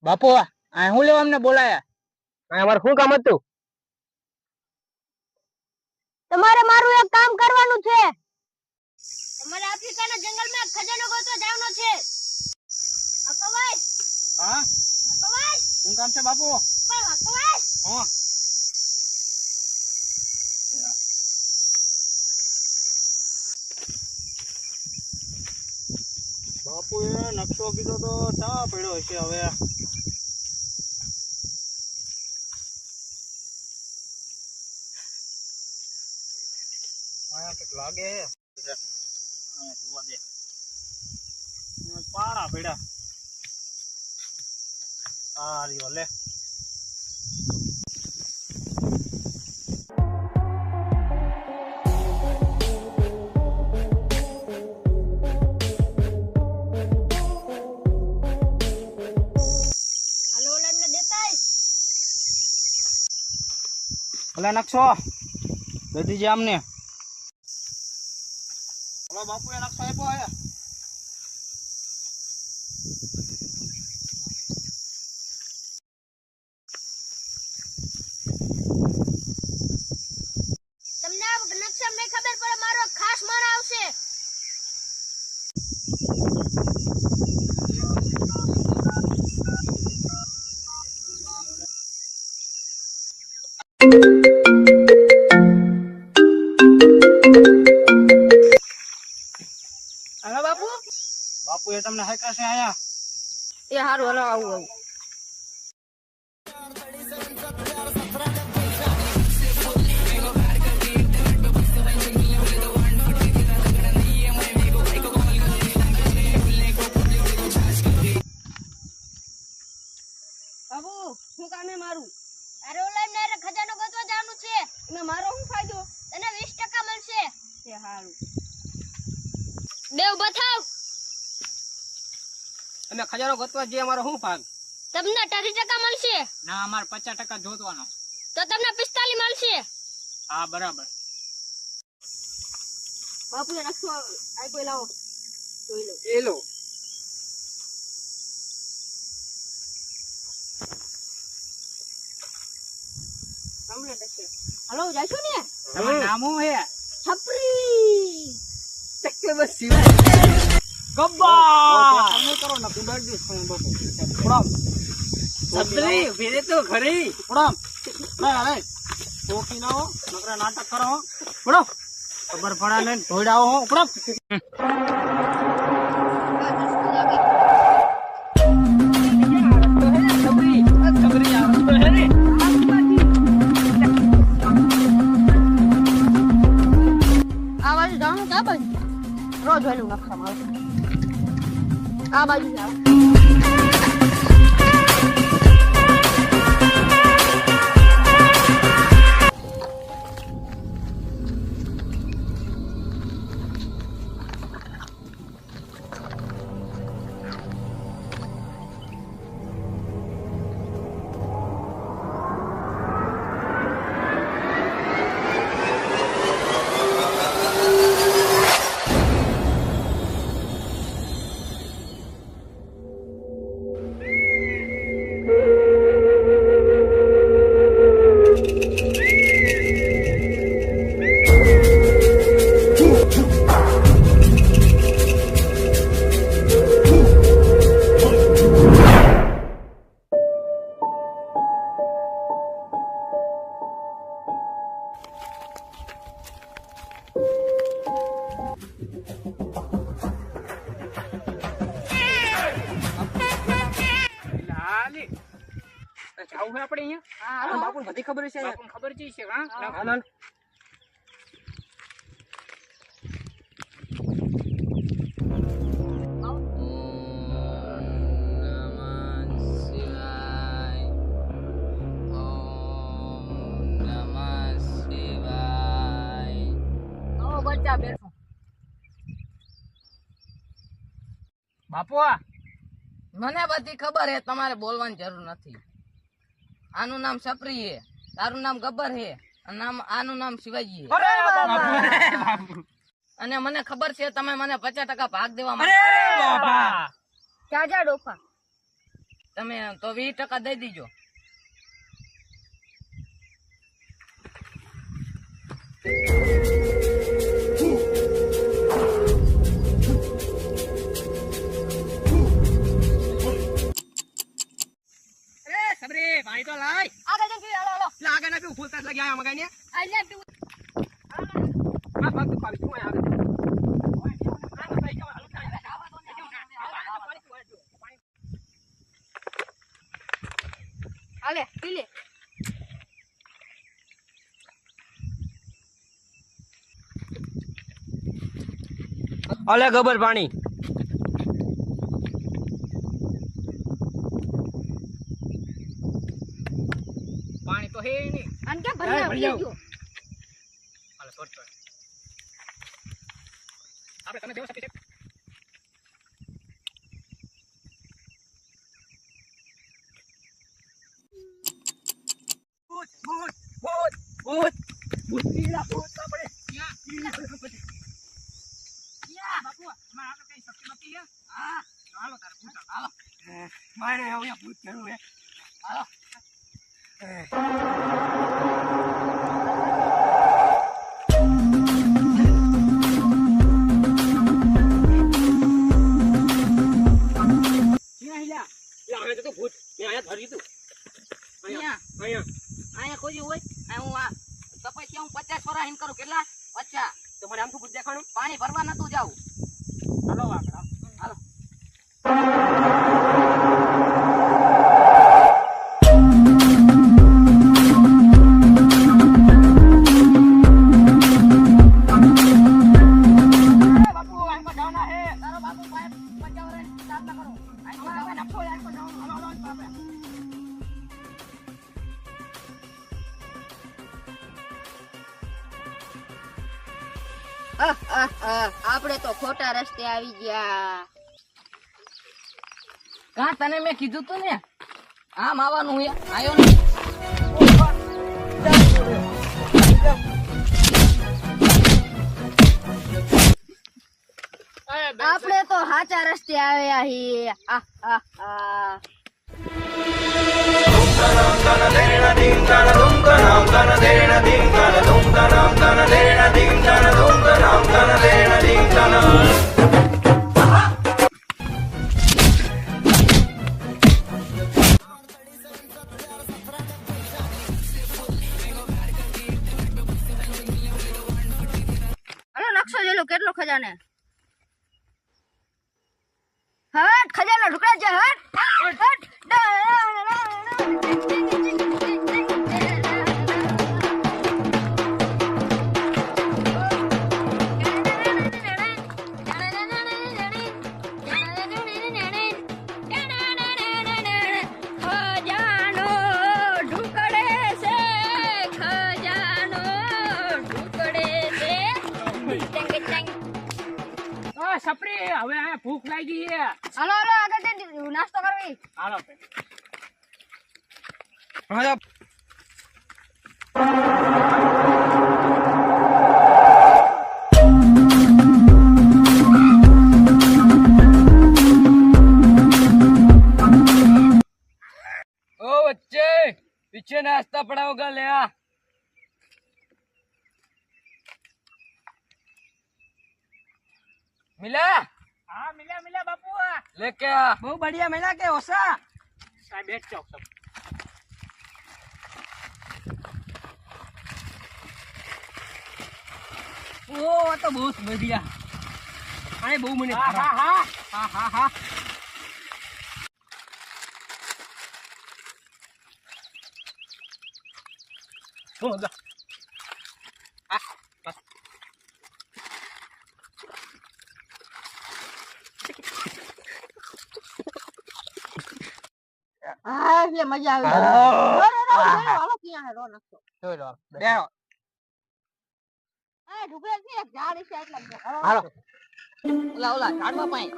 બાપુ આ હું લેવા અમને બોલાયા? અમારે શું કામ હતું? તમારે મારું એક કામ કરવાનું છે. તમારે આફ્રિકાના જંગલમાં ખજાનો ગોતવા જવાનો છે. અકવાઈ હા અકવાઈ શું કામ છે બાપુ? અકવાઈ હા બાપુ એ નકશો કીધો તો ચા પડ્યો હશે હવે. આયા કંઈક લાગે હે. જોવા દે. પાડા પડ્યા. આ રહ્યો લે. હાલો લઈને દેતાય. ભલે નકશો દઈ દીજે આમને. હલો બાપુ એ નકશો આપ્યો હે. તમને આ નકશા નહીં ખબર પડે, મારો ખાસ માર આવશે. હલો બાપુ. બાપુ એ તમને હાઈકા છે આયા. એ હારું, હલો આવું આવું. બાપુ શું કામ હે મારું? અરે ઓલાઈને અરે ખજાનો ગોતવા જવાનું છે. એમાં મારો શું ફાયદો? તને 20% મળશે. એ હારું. દેવ બતાવ. અમે ખજાનો ગોતવા જઈએ, અમારો શું ભાગ? તમને 30% મળશે. ના અમારે 50% જોતવાનો. તો તમને 45 મળશે. હા બરાબર. બાપુ એ નકશો આપ્યો, લાવો જોઈ લો. એ લો. કમ્પ્લીટ હશે. હલો જાશું ને? તમારું નામ શું હે? છપરી. તકે બસ સિવાય ગબ્બા તમે કરો ને કુડાડ દે પણ બાપુ. પ્રણામ. સબરી ફેરે તો ઘરે. પ્રણામ. લે લે. ટોકી ના હો નકરા નાટક કરો હો. પડો. ખબર પડા ને ઢોડાઓ હો. પડો. સબરી સબરી આ તો હે ને. આ બાજુ જવાનું ક્યાં બાજુ? રોજ વહેલું નકશામાં આવશે. આ બાજુ જાઓ. જાવું હે આપણે અહીંયા? હા, બાપુને બધી ખબર છે. બાપુને ખબર છે છે હા. હાલ બાપુ મને બધી ખબર હે, તમારે બોલવાની જરૂર નથી. આનું નામ સપરી હે, તારું નામ ગબ્બર હે, આનું નામ શિવાજી હે. અને મને ખબર છે તમે મને 50% ભાગ દેવા માંગો. ક્યાં જા ડોફા? તમે તો 20% દઈ દીજો. એ સબરી પાણી તો લાય. આગળ જઈને પીવો, હાલો, હાલો. લા આગળ ના પીવું ફૂલતા જ લગી આયા મગાઈને. આ લે પીવું. આ ભાગ તો પાડી તું આગળ. હાલે, પી લે. અલે ગબર પાણી. પાણી તો હે નહીં. આને કેમ ભરી આવ, ભરી આવ. પી ગયો. હાલે ફટ ફટ. આપણે તમે દેવો સપી છે. ભૂત ભૂત ભૂત ભૂત ભૂત પીડા ભૂત આપણે યા બાપુ માં આપણે કઈ શક્તિ નથી હે. હા હાલો તાર ભૂત હાલો. મારે હવે ભૂત કરું હે. હાલો. અહીંયા કોઈ હોય હું આ તપસ્યા હું 50 વર્ષ હિન કરું. કેટલા? 50. તમારે આમ તો ભૂત દેખાણું. પાણી ભરવા નતું જાવું. હાલો આગળ હાલો. બાપુ આંકો જાના હે. તારો બાપુ 50 વર્ષ પ્રાર્થના કરો. નખો આંકો જાવ. હાલો હાલો બાપુ. આપણે તો ખોટા રસ્તે આવી ગયા. કા તને મેં કીધું તું ને આમ આવવાનું હે. આયો ને. આપણે તો સાચા રસ્તે આવ્યા છીએ. હાલો નકશો જોઈ લો કેટલો ખજાને. હટ ખજાનો ઢુકડા જાય. ખજાનો ઢુકડે છે, ખજાનો ઢુકડે છે. સપરી હવે આ ભૂખ લાગી છે. હાલો હાલો આગળ જઈને નાસ્તો કરવી. હાલો ओ बच्चे पीछे नाश्ता पड़ा होगा ले आ. मिला? हाँ मिला मिला बापू. लेके आ. બહુ બઢિયા મિલા કે ઓસા સાહેબ બેઠ જાઓ સબ. ઓ આ તો બહુ બઢિયા. આને બહુ મને હા હા હા હા હા હા. શું હતા? હા એટલે મજા આવી. હાલો ક્યાં રો નાખો. બેહો. આ ઢુકડા છે એક ઝાડ છે એટલે હાલો. ઓલા ઓલા ઝાડમાં પાઈ.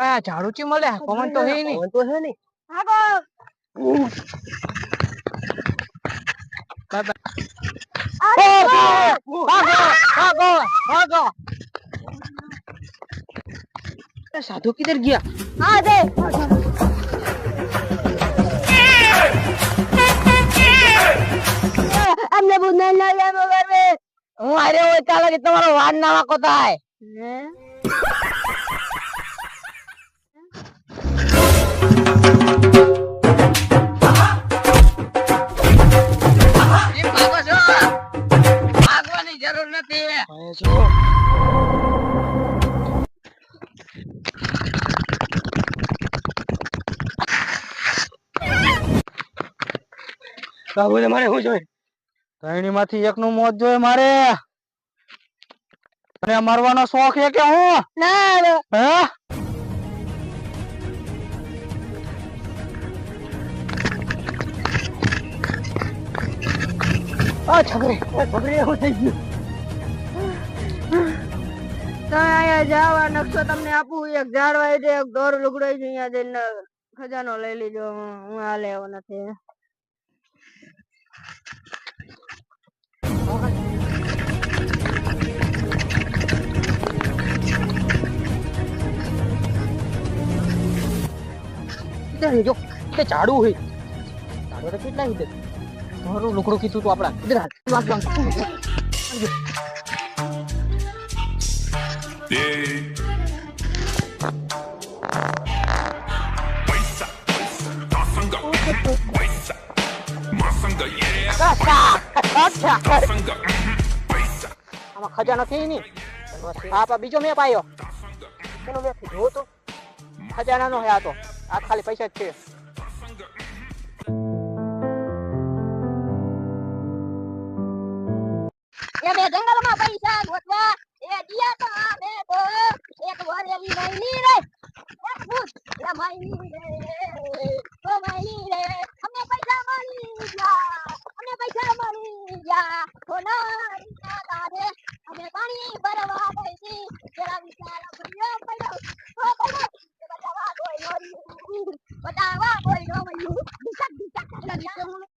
આ ઝાડુ ચી મળે પવન તો હે નહીં. તો હે નહીં. ભાગો બાય બાય. અરે ભાગો ભાગો. સાધુ કિધર ગયા? હા દે અમને બુના ના જામ કરવે હું આરે હોય ચાલે કે તમારો વાડ ના વાકો થાય. કેમ ભાગો છો? ભાગવાની જરૂર નથી. બાબુ મારે શું જોઈએ? ત્રણેય માંથી એકનું મોત જોઈએ મારે. અને મરવાનો શોખ છે કે હું? ના હે? છોકરી એવું થઈ ગયું. તમે અહીંયા જાવ આ નકશો તમને આપું એક ઝાડ વાય છે એક દોર લુગડાઈ છે અહીંયા જઈને ખજાનો લઈ લીજો હું આ લેવો નથી જો કે ઝાડુ હોય ઝાડુ તો કેટલા લીધે મારું લુકડું કીધું તું આપડા ઇધર હાથ આમાં ખજાનો થઈ નહીં આપા બીજો મેપ આવ્યો એનો મેપ જો તો ખજાનાનો હે આ તો આ ખાલી પૈસા જ છે એ બે જંગલમાં પૈસા ગોતવા એ દિયા તો આમે તો એક વરેલી મૈની રે એક ભૂત એ મૈની રે ઓ મૈની રે અમને પૈસા મળી ગયા સોનારી ના દાદે અમે પાણી ભરવા ગઈ જરા વિચાર ભર્યો પડ્યો ઓ પડ્યો બતાવા કોઈ નો બતાવા કોઈ નો